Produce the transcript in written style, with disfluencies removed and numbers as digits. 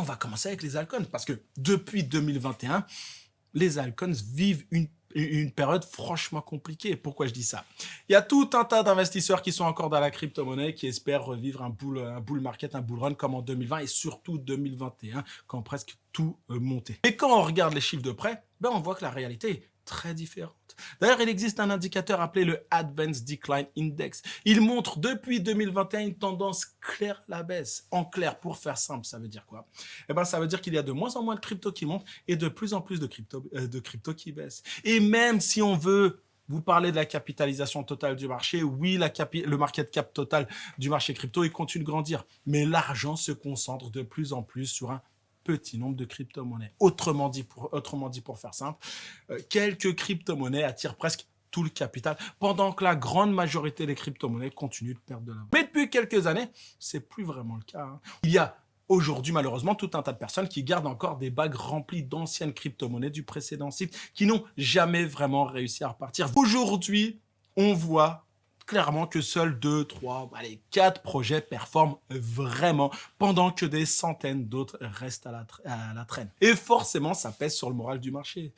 on va commencer avec les altcoins parce que depuis 2021, les altcoins vivent une période franchement compliquée. Pourquoi je dis ça? Il y a tout un tas d'investisseurs qui sont encore dans la crypto-monnaie, qui espèrent revivre un bull market, un bull run comme en 2020 et surtout 2021, quand presque tout montait. Et quand on regarde les chiffres de près, ben on voit que la réalité est très différente. D'ailleurs, il existe un indicateur appelé le Advanced Decline Index. Il montre depuis 2021 une tendance claire à la baisse. En clair, pour faire simple, ça veut dire quoi? Eh ben, ça veut dire qu'il y a de moins en moins de crypto qui montent et de plus en plus de crypto qui baissent. Et même si on veut vous parler de la capitalisation totale du marché, oui, le market cap total du marché crypto, il continue de grandir. Mais l'argent se concentre de plus en plus sur un petit nombre de crypto-monnaies. Autrement dit, pour faire simple, quelques crypto-monnaies attirent presque tout le capital, pendant que la grande majorité des crypto-monnaies continuent de perdre de l'argent. Mais depuis quelques années, c'est plus vraiment le cas. Il y a aujourd'hui, malheureusement, tout un tas de personnes qui gardent encore des bagues remplies d'anciennes crypto-monnaies du précédent cycle, qui n'ont jamais vraiment réussi à repartir. Aujourd'hui, on voit clairement que seuls 2, 3, allez, 4 projets performent vraiment, pendant que des centaines d'autres restent à la traîne. Et forcément, ça pèse sur le moral du marché.